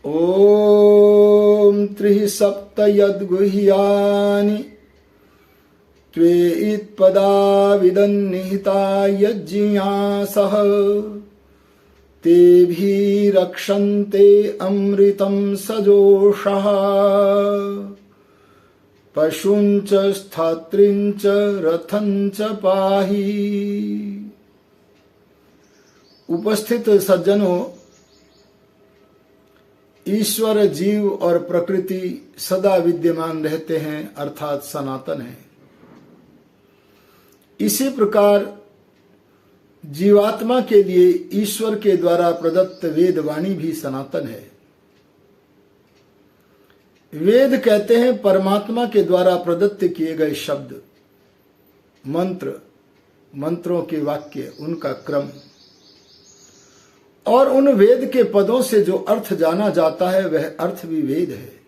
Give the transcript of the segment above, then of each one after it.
ॐ त्रिः सप्त यद्गुह्यानि त्वेत्पदा विदन्निहिता यज्ञियासः तेभिरक्षन्ते अमृतं सजोषः पशुञ्च स्थात्रीञ्च रथञ्च पाहि। उपस्थित सज्जनों, ईश्वर, जीव और प्रकृति सदा विद्यमान रहते हैं अर्थात सनातन है। इसी प्रकार जीवात्मा के लिए ईश्वर के द्वारा प्रदत्त वेद वाणी भी सनातन है। वेद कहते हैं परमात्मा के द्वारा प्रदत्त किए गए शब्द, मंत्र, मंत्रों के वाक्य, उनका क्रम, और उन वेद के पदों से जो अर्थ जाना जाता है वह अर्थ भी वेद है।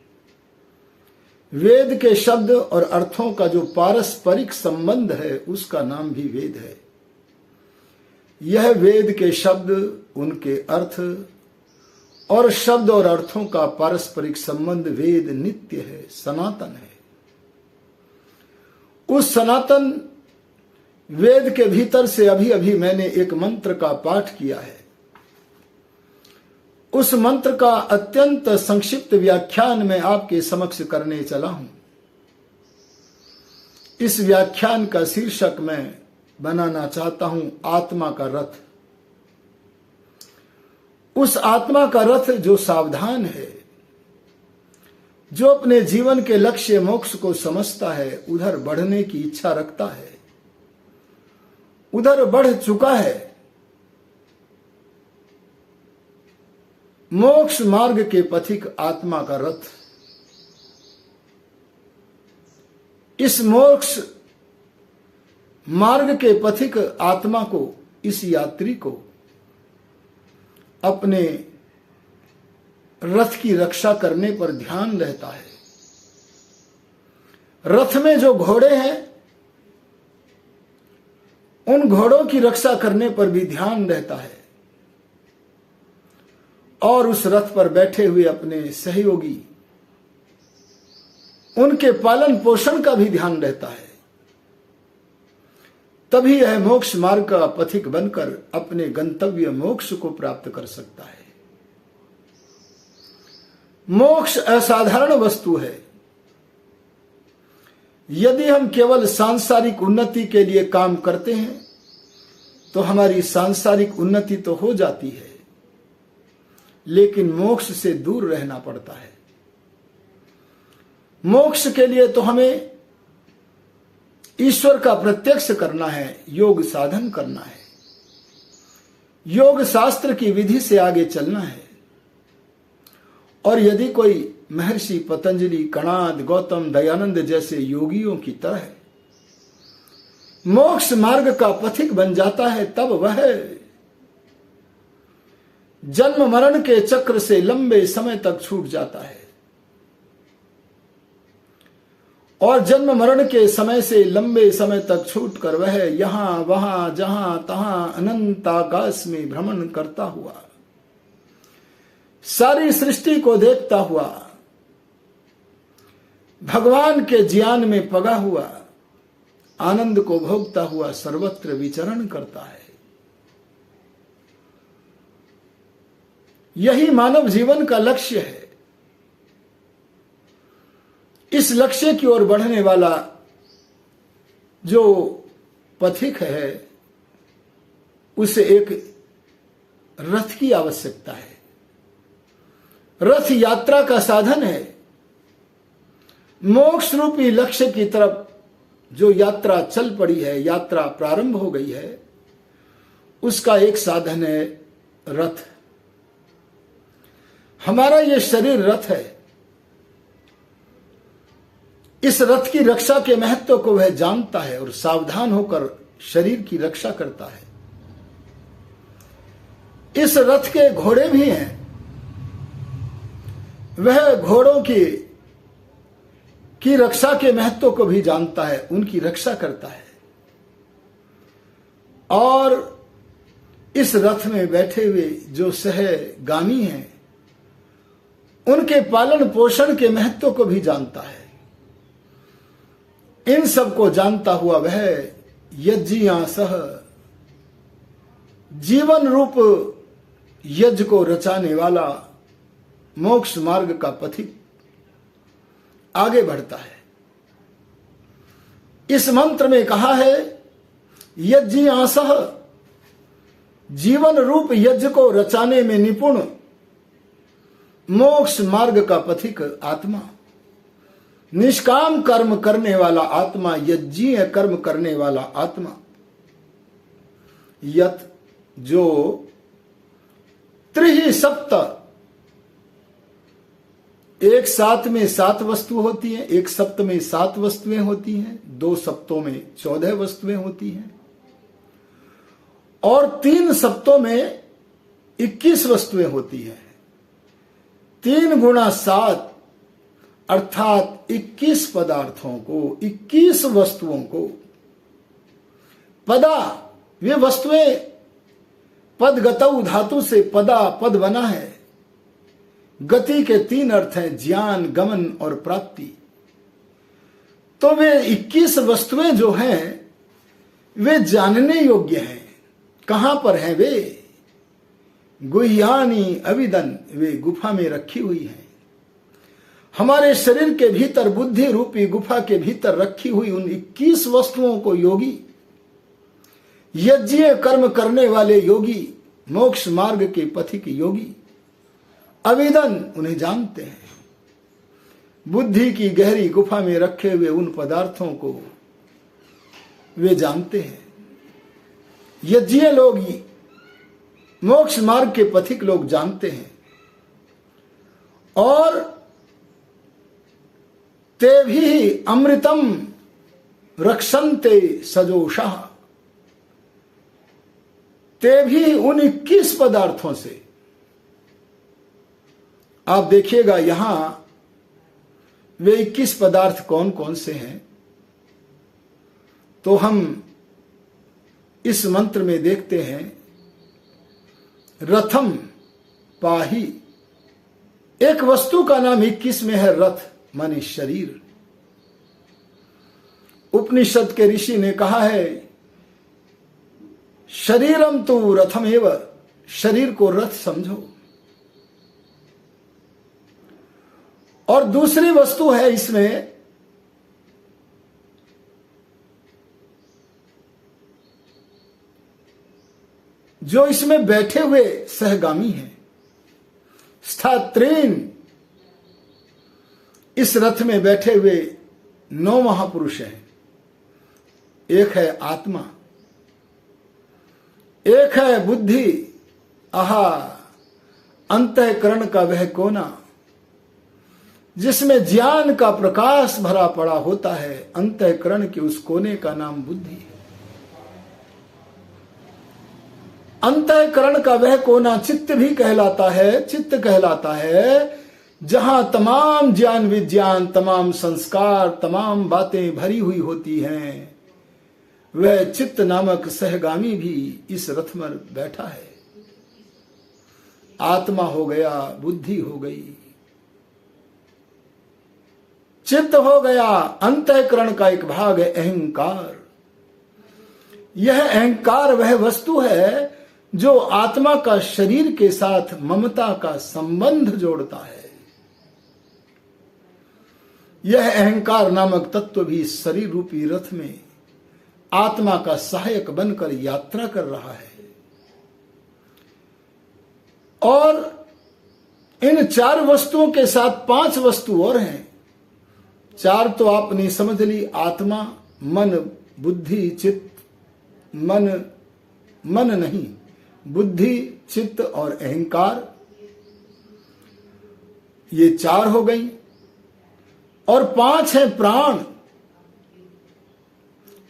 वेद के शब्द और अर्थों का जो पारस्परिक संबंध है उसका नाम भी वेद है। यह वेद के शब्द, उनके अर्थ और शब्द और अर्थों का पारस्परिक संबंध वेद नित्य है, सनातन है। उस सनातन वेद के भीतर से अभी अभी मैंने एक मंत्र का पाठ किया है। उस मंत्र का अत्यंत संक्षिप्त व्याख्यान मैं आपके समक्ष करने चला हूं। इस व्याख्यान का शीर्षक मैं बनाना चाहता हूं आत्मा का रथ। उस आत्मा का रथ जो सावधान है, जो अपने जीवन के लक्ष्य मोक्ष को समझता है, उधर बढ़ने की इच्छा रखता है, उधर बढ़ चुका है। मोक्ष मार्ग के पथिक आत्मा का रथ। इस मोक्ष मार्ग के पथिक आत्मा को, इस यात्री को अपने रथ की रक्षा करने पर ध्यान रहता है। रथ में जो घोड़े हैं उन घोड़ों की रक्षा करने पर भी ध्यान रहता है, और उस रथ पर बैठे हुए अपने सहयोगी, उनके पालन पोषण का भी ध्यान रहता है। तभी यह मोक्ष मार्ग का पथिक बनकर अपने गंतव्य मोक्ष को प्राप्त कर सकता है। मोक्ष असाधारण वस्तु है। यदि हम केवल सांसारिक उन्नति के लिए काम करते हैं तो हमारी सांसारिक उन्नति तो हो जाती है, लेकिन मोक्ष से दूर रहना पड़ता है। मोक्ष के लिए तो हमें ईश्वर का प्रत्यक्ष करना है, योग साधन करना है, योग शास्त्र की विधि से आगे चलना है। और यदि कोई महर्षि पतंजलि, कणाद, गौतम, दयानंद जैसे योगियों की तरह मोक्ष मार्ग का पथिक बन जाता है, तब वह जन्म मरण के चक्र से लंबे समय तक छूट जाता है। और जन्म मरण के समय से लंबे समय तक छूटकर वह यहां वहां जहां तहां अनंत आकाश में भ्रमण करता हुआ, सारी सृष्टि को देखता हुआ, भगवान के ज्ञान में पगा हुआ, आनंद को भोगता हुआ सर्वत्र विचरण करता है। यही मानव जीवन का लक्ष्य है। इस लक्ष्य की ओर बढ़ने वाला जो पथिक है उसे एक रथ की आवश्यकता है। रथ यात्रा का साधन है। मोक्ष रूपी लक्ष्य की तरफ जो यात्रा चल पड़ी है, यात्रा प्रारंभ हो गई है, उसका एक साधन है रथ। हमारा ये शरीर रथ है। इस रथ की रक्षा के महत्व को वह जानता है और सावधान होकर शरीर की रक्षा करता है। इस रथ के घोड़े भी हैं। वह घोड़ों की रक्षा के महत्व को भी जानता है, उनकी रक्षा करता है। और इस रथ में बैठे हुए जो सहगामी हैं उनके पालन पोषण के महत्व को भी जानता है। इन सब को जानता हुआ वह यज्ञियांसः जीवन रूप यज्ञ को रचाने वाला मोक्ष मार्ग का पथिक आगे बढ़ता है। इस मंत्र में कहा है यज्ञियांसः, जीवन रूप यज्ञ को रचाने में निपुण मोक्ष मार्ग का पथिक आत्मा, निष्काम कर्म करने वाला आत्मा, यज्ञीय कर्म करने वाला आत्मा। यत जो त्रिहि सप्त, एक सात में 7 वस्तु होती हैं, एक सप्त में 7 वस्तुएं होती हैं, 2 सप्तों में 14 वस्तुएं होती हैं और 3 सप्तों में 21 वस्तुएं होती हैं। 3 गुणा 7 अर्थात 21 पदार्थों को, 21 वस्तुओं को। पदा, वे वस्तुएं पदगतौ धातु से पदा पद बना है। गति के 3 अर्थ हैं, ज्ञान, गमन और प्राप्ति। तो वे 21 वस्तुएं जो हैं वे जानने योग्य हैं। कहां पर हैं वे? गुह्यानि अविदन, वे गुफा में रखी हुई हैं। हमारे शरीर के भीतर बुद्धि रूपी गुफा के भीतर रखी हुई उन 21 वस्तुओं को योगी, यज्ञीय कर्म करने वाले योगी, मोक्ष मार्ग के पथिक योगी अविदन, उन्हें जानते हैं। बुद्धि की गहरी गुफा में रखे हुए उन पदार्थों को वे जानते हैं। यज्ञीय लोग, मोक्ष मार्ग के पथिक लोग जानते हैं। और ते भी अमृतम रक्षन्ते सजोषः, ते भी उन 21 पदार्थों से। आप देखिएगा यहां वे 21 पदार्थ कौन कौन से हैं, तो हम इस मंत्र में देखते हैं रथम पाही। एक वस्तु का नाम 21 में है रथ, माने शरीर। उपनिषद के ऋषि ने कहा है शरीरम तो रथम एव, शरीर को रथ समझो। और दूसरी वस्तु है इसमें जो इसमें बैठे हुए सहगामी हैं, स्थात्रीन, इस रथ में बैठे हुए 9 महापुरुष हैं। एक है आत्मा, एक है बुद्धि, आहा, अंतःकरण का वह कोना जिसमें ज्ञान का प्रकाश भरा पड़ा होता है। अंतःकरण के उस कोने का नाम बुद्धि है। अंतःकरण का वह कोना चित्त भी कहलाता है, चित्त कहलाता है, जहां तमाम ज्ञान विज्ञान, तमाम संस्कार, तमाम बातें भरी हुई होती हैं। वह चित्त नामक सहगामी भी इस रथ में बैठा है। आत्मा हो गया, बुद्धि हो गई, चित्त हो गया, अंतःकरण का एक भाग है अहंकार। यह अहंकार वह वस्तु है जो आत्मा का शरीर के साथ ममता का संबंध जोड़ता है। यह अहंकार नामक तत्व भी शरीर रूपी रथ में आत्मा का सहायक बनकर यात्रा कर रहा है। और इन 4 वस्तुओं के साथ 5 वस्तु और हैं। 4 तो आपने समझ ली, आत्मा, मन, बुद्धि, चित्त, मन नहीं, बुद्धि, चित्त और अहंकार, ये 4 हो गई। और 5 है प्राण,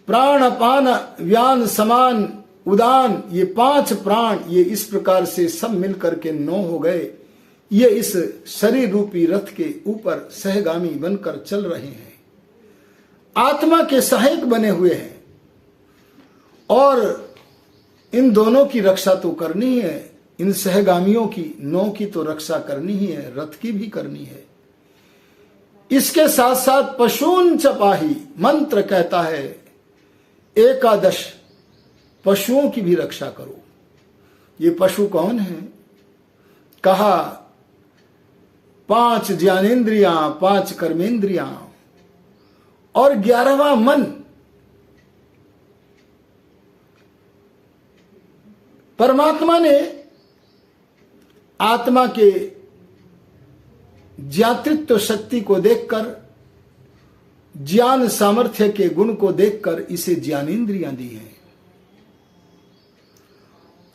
प्राण, अपान, व्यान, समान, उदान, ये 5 प्राण, ये इस प्रकार से सब मिलकर के 9 हो गए। ये इस शरीर रूपी रथ के ऊपर सहगामी बनकर चल रहे हैं, आत्मा के सहायक बने हुए हैं। और इन दोनों की रक्षा तो करनी है। इन सहगामियों की, नौ की तो रक्षा करनी ही है, रथ की भी करनी है। इसके साथ साथ पशून चपाही मंत्र कहता है, एकादश पशुओं की भी रक्षा करो। ये पशु कौन है? कहा 5 ज्ञानेंद्रियां, 5 कर्मेंद्रियां और 11वां मन। परमात्मा ने आत्मा के ज्ञातृत्व शक्ति को देखकर, ज्ञान सामर्थ्य के गुण को देखकर इसे ज्ञानेंद्रियां दी हैं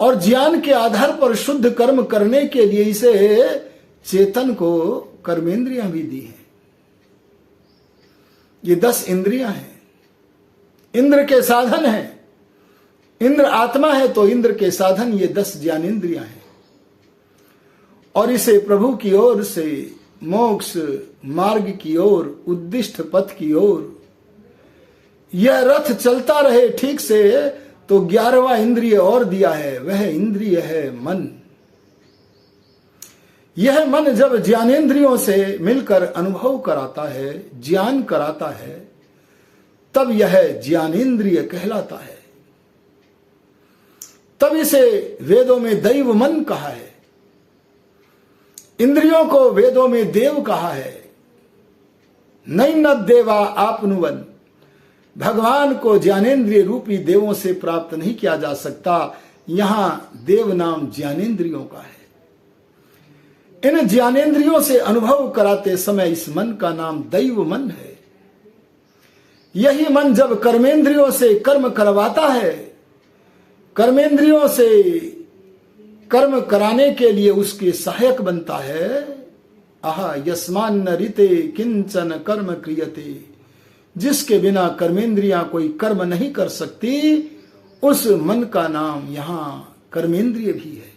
और ज्ञान के आधार पर शुद्ध कर्म करने के लिए इसे चेतन को कर्मेंद्रियां भी दी हैं। ये 10 इंद्रियां हैं, इंद्र के साधन हैं। इंद्र आत्मा है तो इंद्र के साधन ये 10 ज्ञानेंद्रियां हैं और इसे प्रभु की ओर से मोक्ष मार्ग की ओर, उद्दिष्ट पथ की ओर यह रथ चलता रहे ठीक से, तो 11वां इंद्रिय और दिया है, वह इंद्रिय है मन। यह मन जब ज्ञानेंद्रियों से मिलकर अनुभव कराता है, ज्ञान कराता है, तब यह ज्ञानेंद्रिय कहलाता है। तब इसे वेदों में दैव मन कहा है, इंद्रियों को वेदों में देव कहा है। नैन देवा आपनुवन, भगवान को ज्ञानेंद्रिय रूपी देवों से प्राप्त नहीं किया जा सकता। यहां देव नाम ज्ञानेंद्रियों का है। इन ज्ञानेंद्रियों से अनुभव कराते समय इस मन का नाम दैव मन है। यही मन जब कर्मेंद्रियों से कर्म करवाता है, कर्मेंद्रियों से कर्म कराने के लिए उसके सहायक बनता है। आहा यस्मान न ऋते किंचन कर्म क्रियते, जिसके बिना कर्मेंद्रियां कोई कर्म नहीं कर सकती, उस मन का नाम यहां कर्मेंद्रिय भी है।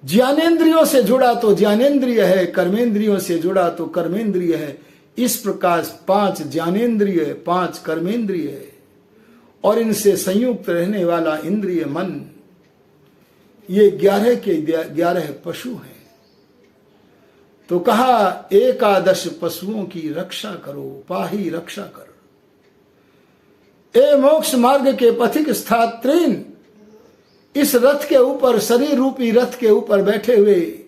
ज्ञानेंद्रियों से जुड़ा तो ज्ञानेंद्रिय है, कर्मेंद्रियों से जुड़ा तो कर्मेंद्रिय है। इस प्रकार 5 ज्ञानेंद्रिय, 5 कर्मेंद्रिय और इनसे संयुक्त रहने वाला इंद्रिय मन, ये 11 के 11 पशु हैं। तो कहा एकादश पशुओं की रक्षा करो, पाही रक्षा कर। ए मोक्ष मार्ग के पथिक स्थात्रीन, इस रथ के ऊपर, शरीर रूपी रथ के ऊपर बैठे हुए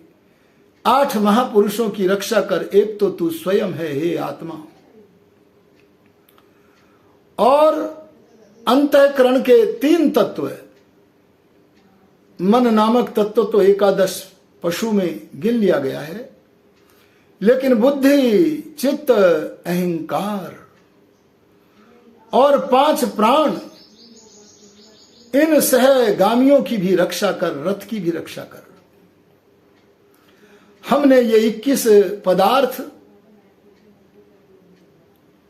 8 महापुरुषों की रक्षा कर। एक तो तू स्वयं है हे आत्मा, और अंतःकरण के 3 तत्व है। मन नामक तत्व तो एकादश पशु में गिन लिया गया है, लेकिन बुद्धि, चित्त, अहंकार और 5 प्राण, इन सहगामियों की भी रक्षा कर, रथ की भी रक्षा कर। हमने ये 21 पदार्थ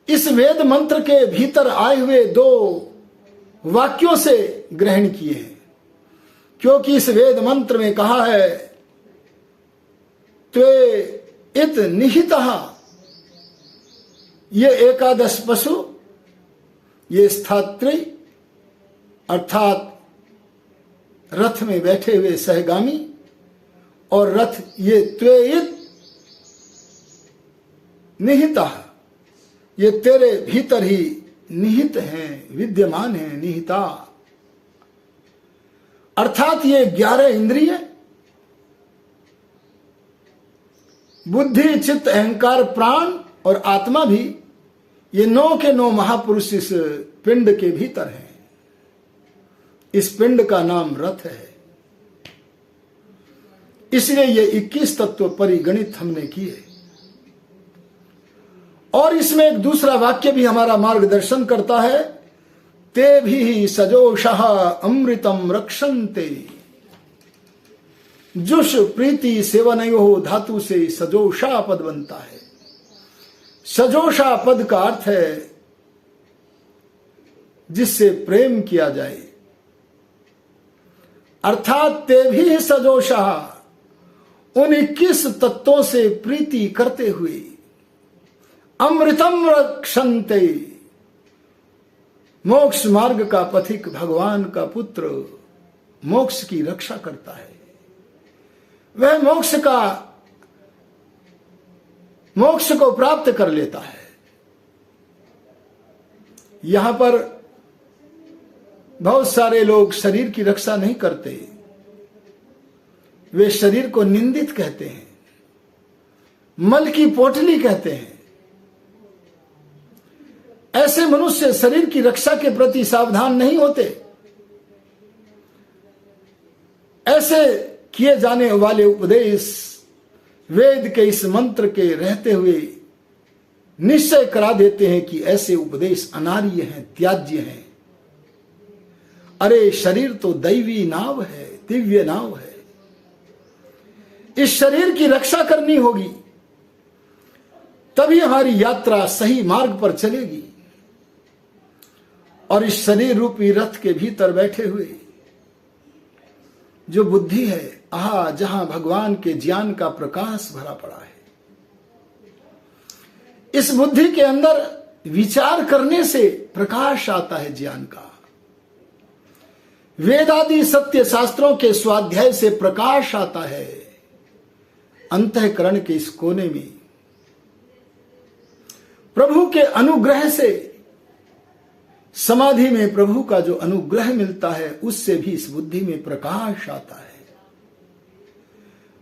इस वेद मंत्र के भीतर आए हुए 2 वाक्यों से ग्रहण किए हैं, क्योंकि इस वेद मंत्र में कहा है त्वे इत निहितः, ये एकादश पशु, ये स्थात्री अर्थात रथ में बैठे हुए सहगामी, और रथ ये त्वेयित निहितः, ये तेरे भीतर ही निहित हैं, विद्यमान हैं, निहिता। अर्थात ये 11 इंद्रिय, बुद्धि, चित्त, अहंकार, प्राण और आत्मा भी, ये 9 के 9 महापुरुष इस पिंड के भीतर हैं। इस पिंड का नाम रथ है। इसलिए ये 21 तत्व परिगणित हमने किए। और इसमें एक दूसरा वाक्य भी हमारा मार्गदर्शन करता है, ते भी सजोषः अमृतम रक्षन्ते। जुष प्रीति सेवनयो धातु से सजोषा पद बनता है। सजोषा पद का अर्थ है जिससे प्रेम किया जाए, अर्थात ते भी सजोषा, उन 21 तत्वों से प्रीति करते हुए, अमृतम रक्षन्ते, मोक्ष मार्ग का पथिक, भगवान का पुत्र मोक्ष की रक्षा करता है। वह मोक्ष को प्राप्त कर लेता है। यहां पर बहुत सारे लोग शरीर की रक्षा नहीं करते, वे शरीर को निंदित कहते हैं, मल की पोटली कहते हैं। ऐसे मनुष्य शरीर की रक्षा के प्रति सावधान नहीं होते। ऐसे किए जाने वाले उपदेश वेद के इस मंत्र के रहते हुए निश्चय करा देते हैं कि ऐसे उपदेश अनार्य हैं, त्याज्य हैं। अरे शरीर तो दैवी नाव है, दिव्य नाव है। इस शरीर की रक्षा करनी होगी, तभी हमारी यात्रा सही मार्ग पर चलेगी। और इस शरीर रूपी रथ के भीतर बैठे हुए जो बुद्धि है, जहां भगवान के ज्ञान का प्रकाश भरा पड़ा है, इस बुद्धि के अंदर विचार करने से प्रकाश आता है ज्ञान का। वेदादि सत्य शास्त्रों के स्वाध्याय से प्रकाश आता है अंतःकरण के इस कोने में। प्रभु के अनुग्रह से, समाधि में प्रभु का जो अनुग्रह मिलता है, उससे भी इस बुद्धि में प्रकाश आता है।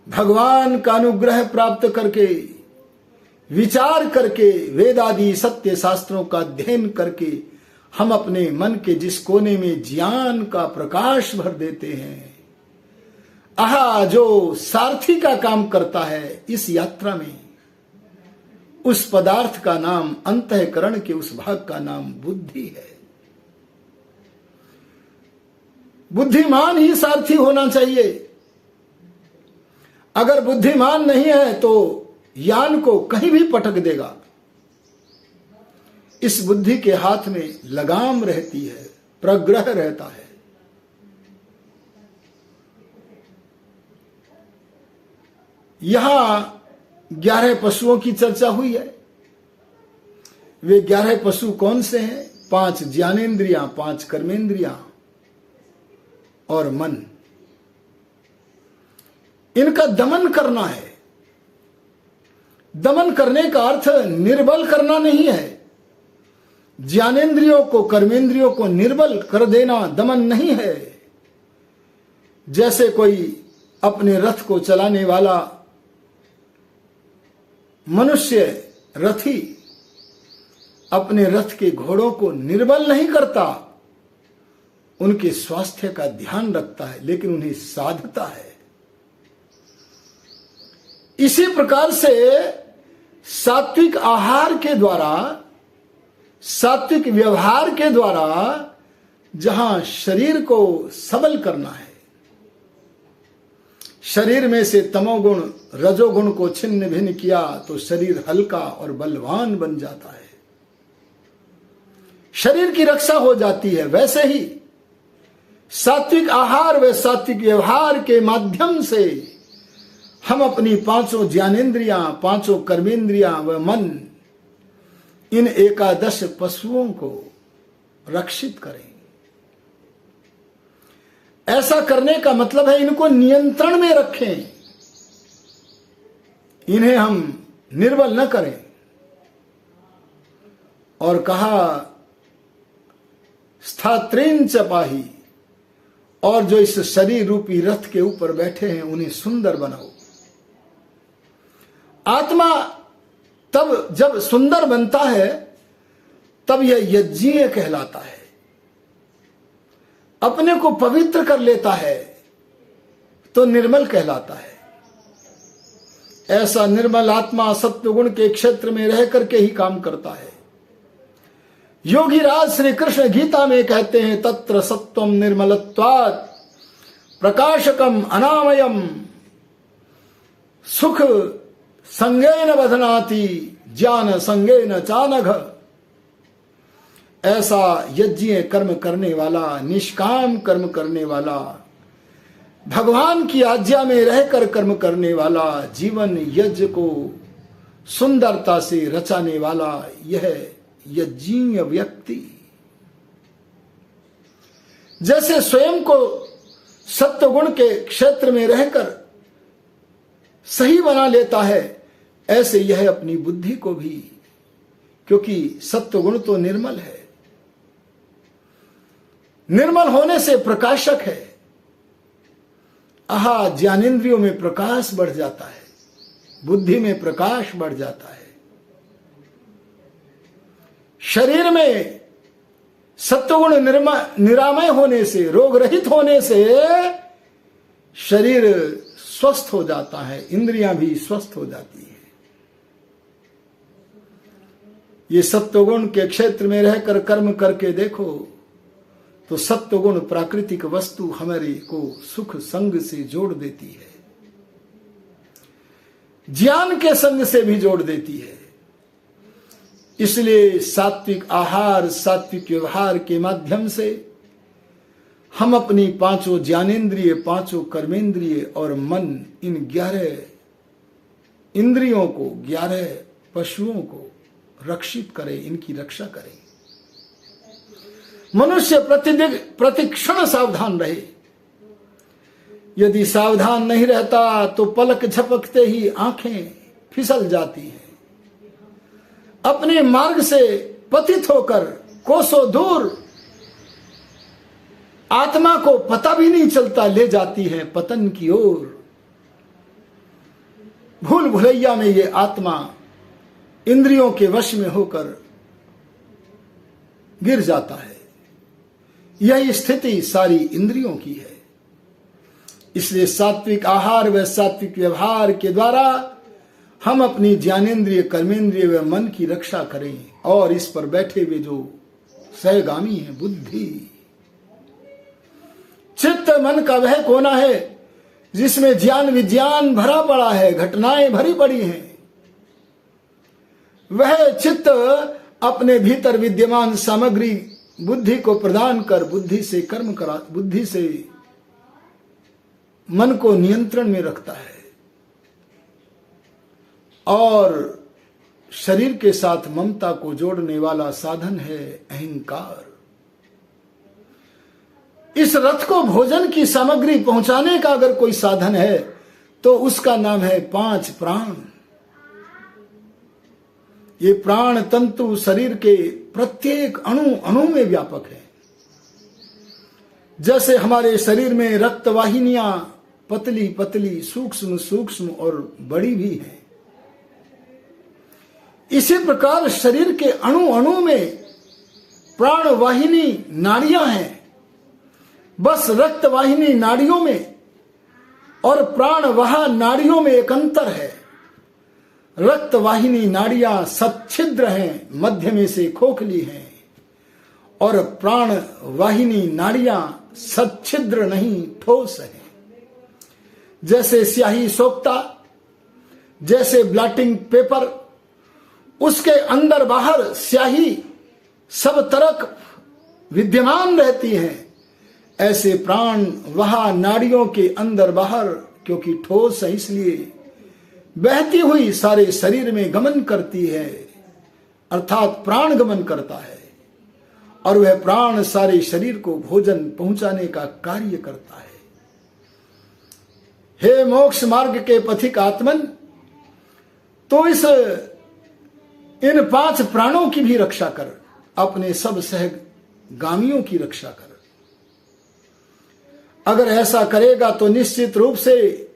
भगवान का अनुग्रह प्राप्त करके, विचार करके, वेदादि सत्य शास्त्रों का अध्ययन करके हम अपने मन के जिस कोने में ज्ञान का प्रकाश भर देते हैं, जो सारथी का काम करता है इस यात्रा में, उस पदार्थ का नाम, अंतःकरण के उस भाग का नाम बुद्धि है। बुद्धिमान ही सारथी होना चाहिए। अगर बुद्धिमान नहीं है तो यान को कहीं भी पटक देगा। इस बुद्धि के हाथ में लगाम रहती है, प्रग्रह रहता है। यहां 11 पशुओं की चर्चा हुई है। वे 11 पशु कौन से हैं? 5 ज्ञानेंद्रियां, 5 कर्मेंद्रियां और मन। इनका दमन करना है। दमन करने का अर्थ निर्बल करना नहीं है। ज्ञानेंद्रियों को, कर्मेंद्रियों को निर्बल कर देना दमन नहीं है। जैसे कोई अपने रथ को चलाने वाला मनुष्य, रथी, अपने रथ के घोड़ों को निर्बल नहीं करता, उनके स्वास्थ्य का ध्यान रखता है, लेकिन उन्हें साधता है। इसी प्रकार से सात्विक आहार के द्वारा, सात्विक व्यवहार के द्वारा जहां शरीर को सबल करना है, शरीर में से तमोगुण, रजोगुण को छिन्न भिन्न किया तो शरीर हल्का और बलवान बन जाता है, शरीर की रक्षा हो जाती है। वैसे ही सात्विक आहार व सात्विक व्यवहार के माध्यम से हम अपनी 5 ज्ञानेंद्रियां, 5 कर्मेंद्रियां व मन, इन 11 पशुओं को रक्षित करें। ऐसा करने का मतलब है इनको नियंत्रण में रखें, इन्हें हम निर्बल न करें। और कहा स्थात्रेन चपाही, और जो इस शरीर रूपी रथ के ऊपर बैठे हैं उन्हें सुंदर बनाओ। आत्मा तब जब सुंदर बनता है तब यह यज्ञीय कहलाता है, अपने को पवित्र कर लेता है तो निर्मल कहलाता है। ऐसा निर्मल आत्मा सत्वगुण के क्षेत्र में रह करके ही काम करता है। योगी राज श्री कृष्ण गीता में कहते हैं, तत्र सत्वम निर्मलत्वात् प्रकाशकम अनामयम सुख संगेन बधनाति ज्ञान संगेन चानघ। ऐसा यज्ञ कर्म करने वाला, निष्काम कर्म करने वाला, भगवान की आज्ञा में रहकर कर्म करने वाला, जीवन यज्ञ को सुंदरता से रचाने वाला, यह यज्ञीय व्यक्ति जैसे स्वयं को सत्वगुण के क्षेत्र में रहकर सही बना लेता है, ऐसे यह अपनी बुद्धि को भी, क्योंकि सत्वगुण तो निर्मल है, निर्मल होने से प्रकाशक है। आहा, ज्ञानेंद्रियों में प्रकाश बढ़ जाता है, बुद्धि में प्रकाश बढ़ जाता है। शरीर में सत्वगुण निरामय होने से, रोग रहित होने से शरीर स्वस्थ हो जाता है, इंद्रियां भी स्वस्थ हो जाती है। ये सत्वगुण के क्षेत्र में रहकर कर्म करके देखो तो सत्वगुण प्राकृतिक वस्तु हमारे को सुख संग से जोड़ देती है, ज्ञान के संग से भी जोड़ देती है। इसलिए सात्विक आहार, सात्विक व्यवहार के माध्यम से हम अपनी पांचों ज्ञानेंद्रिय, पांचों कर्मेंद्रिय और मन, इन 11 इंद्रियों को, 11 पशुओं को रक्षित करें, इनकी रक्षा करें। मनुष्य प्रतिक्षण सावधान रहे। यदि सावधान नहीं रहता तो पलक झपकते ही आंखें फिसल जाती हैं, अपने मार्ग से पतित होकर कोसों दूर आत्मा को पता भी नहीं चलता ले जाती है पतन की ओर। भूल भुलैया में ये आत्मा इंद्रियों के वश में होकर गिर जाता है। यही स्थिति सारी इंद्रियों की है। इसलिए सात्विक आहार व सात्विक व्यवहार के द्वारा हम अपनी ज्ञानेंद्रिय, कर्मेंद्रिय व मन की रक्षा करें। और इस पर बैठे हुए जो सहगामी है, बुद्धि, चित्त मन का वह कोना है जिसमें ज्ञान विज्ञान भरा पड़ा है, घटनाएं भरी पड़ी हैं। वह चित्त अपने भीतर विद्यमान सामग्री बुद्धि को प्रदान कर बुद्धि से कर्म करा, बुद्धि से मन को नियंत्रण में रखता है और शरीर के साथ ममता को जोड़ने वाला साधन है अहंकार। इस रथ को भोजन की सामग्री पहुंचाने का अगर कोई साधन है तो उसका नाम है 5 प्राण। ये प्राण तंतु शरीर के प्रत्येक अणु अणु में व्यापक है। जैसे हमारे शरीर में रक्त वाहिनियां पतली पतली, सूक्ष्म सूक्ष्म और बड़ी भी हैं, इसी प्रकार शरीर के अणु अणु में प्राण वाहिनी नाड़ियां हैं। बस रक्त वाहिनी नाड़ियों में और प्राण वहा नाड़ियों में एक अंतर है। रक्त वाहिनी नाड़ियां सच्छिद्र हैं, मध्य में से खोखली हैं, और प्राण वाहिनी नाड़ियां सच्छिद्र नहीं, ठोस हैं। जैसे स्याही सोखता, जैसे ब्लॉटिंग पेपर, उसके अंदर बाहर स्याही सब तरफ विद्यमान रहती है, ऐसे प्राण वहां नाड़ियों के अंदर बाहर, क्योंकि ठोस है इसलिए बहती हुई सारे शरीर में गमन करती है, अर्थात प्राण गमन करता है। और वह प्राण सारे शरीर को भोजन पहुंचाने का कार्य करता है। हे मोक्ष मार्ग के पथिक आत्मन, तो इन 5 प्राणों की भी रक्षा कर, अपने सब सहगामियों की रक्षा कर। अगर ऐसा करेगा तो निश्चित रूप से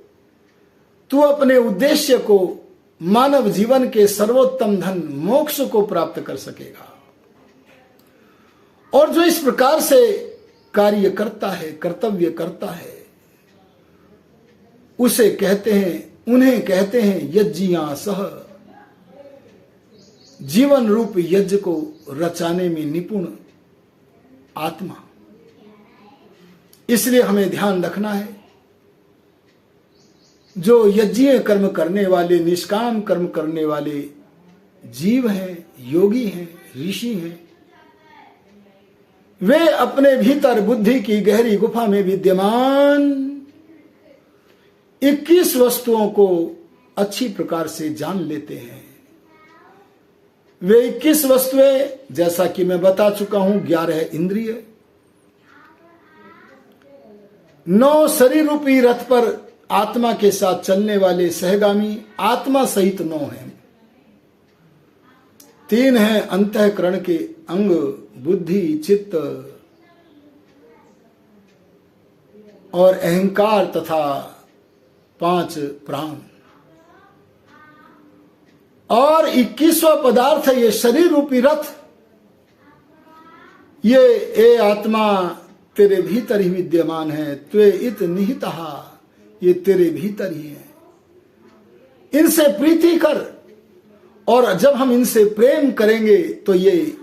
तू अपने उद्देश्य को, मानव जीवन के सर्वोत्तम धन मोक्ष को प्राप्त कर सकेगा। और जो इस प्रकार से कार्य करता है, कर्तव्य करता है, उसे कहते हैं, उन्हें कहते हैं यज्ञियां सह, जीवन रूप यज्ञ को रचाने में निपुण आत्मा। इसलिए हमें ध्यान रखना है, जो यज्ञीय कर्म करने वाले, निष्काम कर्म करने वाले जीव हैं, योगी हैं, ऋषि हैं, वे अपने भीतर बुद्धि की गहरी गुफा में विद्यमान 21 वस्तुओं को अच्छी प्रकार से जान लेते हैं। वे 21 वस्तुएं, जैसा कि मैं बता चुका हूं, 11 इंद्रिय, 9 शरीर रूपी रथ पर आत्मा के साथ चलने वाले सहगामी आत्मा सहित 9 हैं। 3 हैं अंतःकरण के अंग, बुद्धि, चित्त और अहंकार तथा 5 प्राण। और 21वां पदार्थ है ये शरीर रूपी रथ। ये आत्मा तेरे भीतर ही विद्यमान है, त्वे इत निहितः, ये तेरे भीतर ही है। इनसे प्रीति कर, और जब हम इनसे प्रेम करेंगे तो ये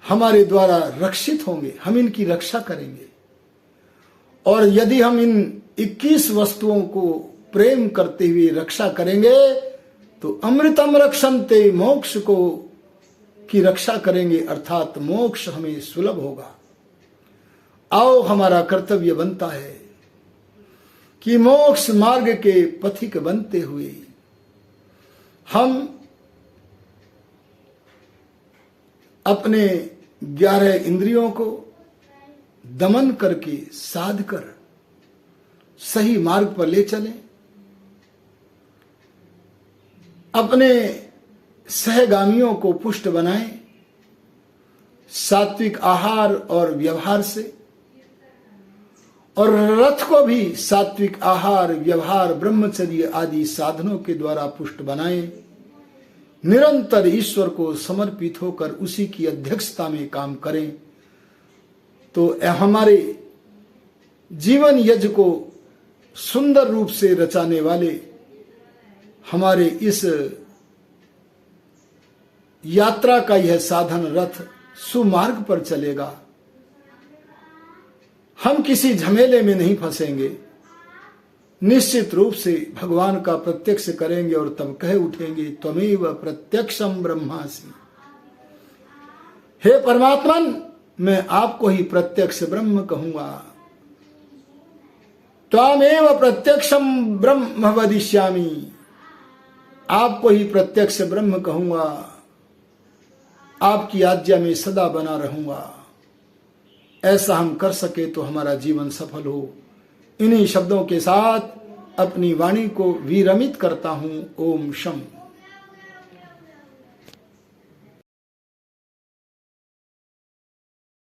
हमारे द्वारा रक्षित होंगे, हम इनकी रक्षा करेंगे। और यदि हम इन 21 वस्तुओं को प्रेम करते हुए रक्षा करेंगे तो अमृतम रक्षन्ते, मोक्ष को की रक्षा करेंगे, अर्थात मोक्ष हमें सुलभ होगा। आओ, हमारा कर्तव्य बनता है कि मोक्ष मार्ग के पथिक बनते हुए हम अपने 11 इंद्रियों को दमन करके साध कर सही मार्ग पर ले चलें। अपने सहगामियों को पुष्ट बनाएं, सात्विक आहार और व्यवहार से, और रथ को भी सात्विक आहार, व्यवहार, ब्रह्मचर्य आदि साधनों के द्वारा पुष्ट बनाएं। निरंतर ईश्वर को समर्पित होकर उसी की अध्यक्षता में काम करें तो हमारे जीवन यज्ञ को सुंदर रूप से रचाने वाले हमारे इस यात्रा का यह साधन रथ सुमार्ग पर चलेगा। हम किसी झमेले में नहीं फंसेंगे, निश्चित रूप से भगवान का प्रत्यक्ष करेंगे और तब कह उठेंगे त्वमेव प्रत्यक्षम ब्रह्मासि। हे परमात्मन, मैं आपको ही प्रत्यक्ष ब्रह्म कहूंगा। त्वमेव प्रत्यक्षम ब्रह्म वदिष्यामि, आपको ही प्रत्यक्ष ब्रह्म कहूंगा, आपकी आज्ञा में सदा बना रहूंगा। ऐसा हम कर सके तो हमारा जीवन सफल हो। इन्हीं शब्दों के साथ अपनी वाणी को विरमित करता हूं। ओम शम।